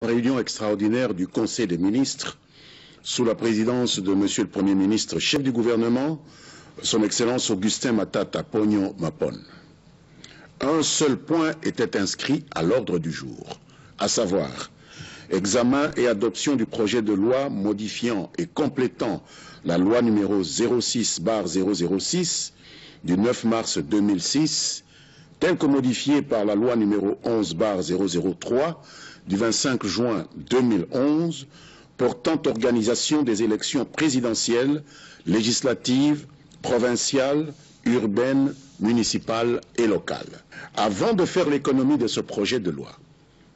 Réunion extraordinaire du Conseil des ministres, sous la présidence de Monsieur le Premier ministre, chef du gouvernement, Son Excellence Augustin Matata Ponyo Mapon. Un seul point était inscrit à l'ordre du jour, à savoir examen et adoption du projet de loi modifiant et complétant la loi numéro 06/006 du 9 mars 2006, telle que modifiée par la loi numéro 11/003 du 25 juin 2011, portant organisation des élections présidentielles, législatives, provinciales, urbaines, municipales et locales. Avant de faire l'économie de ce projet de loi,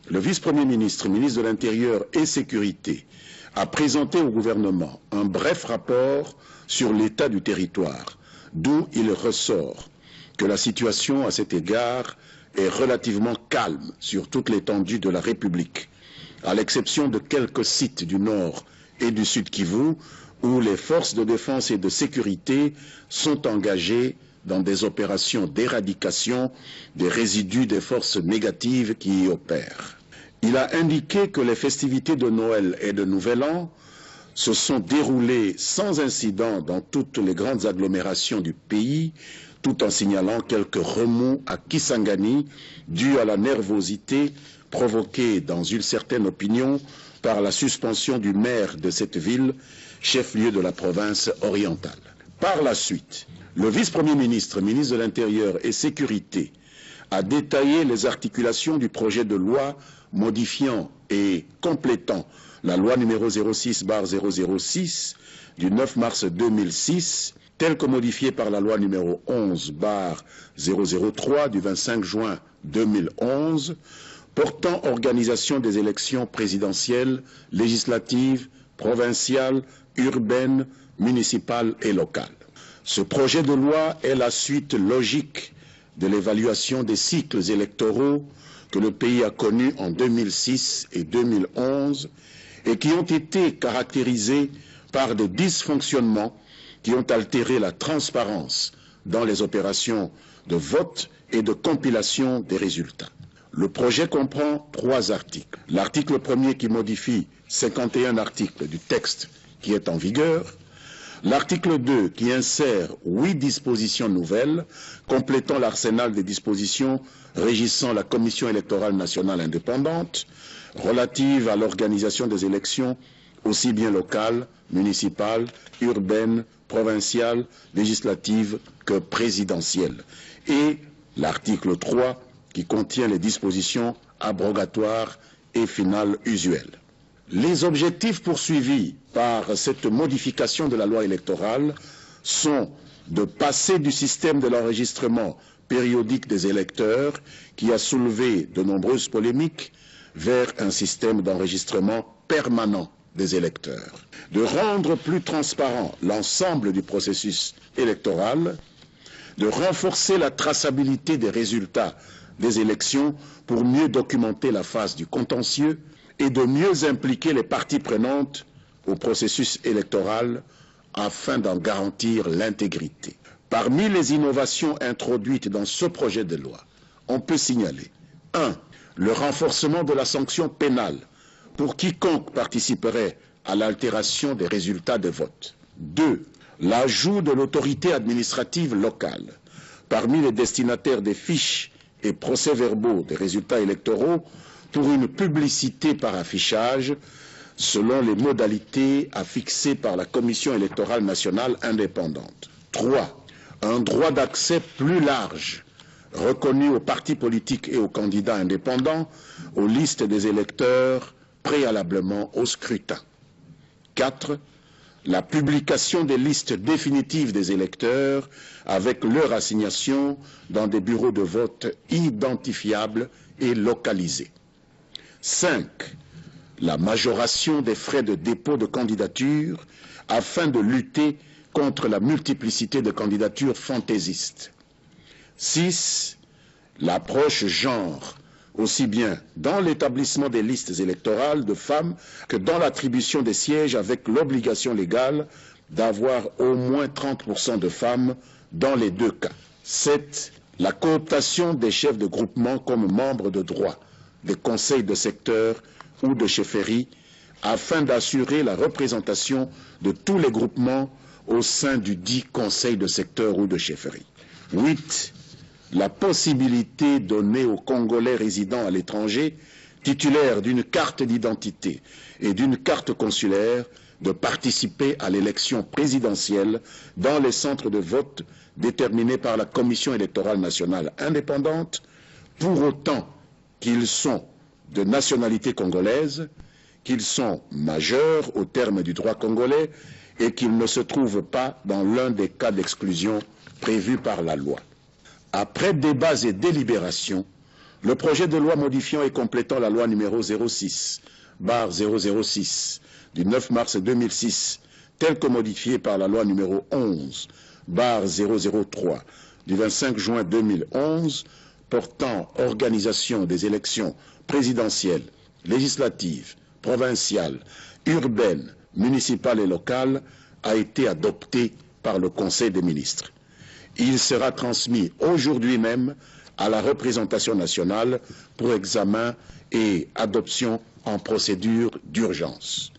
le vice-premier ministre, ministre de l'Intérieur et Sécurité, a présenté au gouvernement un bref rapport sur l'état du territoire, d'où il ressort que la situation à cet égard est relativement calme sur toute l'étendue de la République, à l'exception de quelques sites du Nord et du Sud Kivu, où les forces de défense et de sécurité sont engagées dans des opérations d'éradication des résidus des forces négatives qui y opèrent. Il a indiqué que les festivités de Noël et de Nouvel An se sont déroulées sans incident dans toutes les grandes agglomérations du pays, tout en signalant quelques remous à Kisangani dus à la nervosité provoquée dans une certaine opinion par la suspension du maire de cette ville, chef-lieu de la province orientale. Par la suite, le vice-premier ministre, ministre de l'Intérieur et Sécurité, a détaillé les articulations du projet de loi modifiant et complétant la loi numéro 06/006 du 9 mars 2006, telle que modifiée par la loi numéro 11/003 du 25 juin 2011, portant organisation des élections présidentielles, législatives, provinciales, urbaines, municipales et locales. Ce projet de loi est la suite logique de l'évaluation des cycles électoraux que le pays a connus en 2006 et 2011 et qui ont été caractérisés par des dysfonctionnements qui ont altéré la transparence dans les opérations de vote et de compilation des résultats. Le projet comprend 3 articles. L'article 1er qui modifie 51 articles du texte qui est en vigueur. L'article 2 qui insère 8 dispositions nouvelles, complétant l'arsenal des dispositions régissant la Commission électorale nationale indépendante, relative à l'organisation des élections aussi bien locales, municipales, urbaines, provinciales, législatives que présidentielles. Et l'article 3 qui contient les dispositions abrogatoires et finales usuelles. Les objectifs poursuivis par cette modification de la loi électorale sont de passer du système de l'enregistrement périodique des électeurs, qui a soulevé de nombreuses polémiques, vers un système d'enregistrement permanent des électeurs, de rendre plus transparent l'ensemble du processus électoral, de renforcer la traçabilité des résultats des élections pour mieux documenter la phase du contentieux et de mieux impliquer les parties prenantes au processus électoral afin d'en garantir l'intégrité. Parmi les innovations introduites dans ce projet de loi, on peut signaler 1. Le renforcement de la sanction pénale pour quiconque participerait à l'altération des résultats de vote. 2. L'ajout de l'autorité administrative locale parmi les destinataires des fiches et procès-verbaux des résultats électoraux pour une publicité par affichage selon les modalités à fixer par la Commission électorale nationale indépendante. 3. Un droit d'accès plus large reconnu aux partis politiques et aux candidats indépendants aux listes des électeurs préalablement au scrutin. 4. La publication des listes définitives des électeurs avec leur assignation dans des bureaux de vote identifiables et localisés. 5. La majoration des frais de dépôt de candidature afin de lutter contre la multiplicité de candidatures fantaisistes. 6. L'approche genre, aussi bien dans l'établissement des listes électorales de femmes que dans l'attribution des sièges, avec l'obligation légale d'avoir au moins 30% de femmes dans les 2 cas. 7. La cooptation des chefs de groupement comme membres de droit des conseils de secteur ou de chefferie afin d'assurer la représentation de tous les groupements au sein du dit conseil de secteur ou de chefferie. 8. La possibilité donnée aux Congolais résidant à l'étranger, titulaires d'une carte d'identité et d'une carte consulaire, de participer à l'élection présidentielle dans les centres de vote déterminés par la Commission électorale nationale indépendante, pour autant qu'ils sont de nationalité congolaise, qu'ils sont majeurs au terme du droit congolais et qu'ils ne se trouvent pas dans l'un des cas d'exclusion prévus par la loi. Après débats et délibérations, le projet de loi modifiant et complétant la loi numéro 06/006 du 9 mars 2006, tel que modifié par la loi numéro 11/003 du 25 juin 2011, portant organisation des élections présidentielles, législatives, provinciales, urbaines, municipales et locales, a été adopté par le Conseil des ministres. Il sera transmis aujourd'hui même à la représentation nationale pour examen et adoption en procédure d'urgence.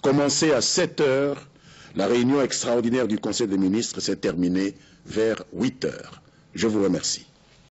Commencée à 7 heures, la réunion extraordinaire du Conseil des ministres s'est terminée vers 8 heures. Je vous remercie.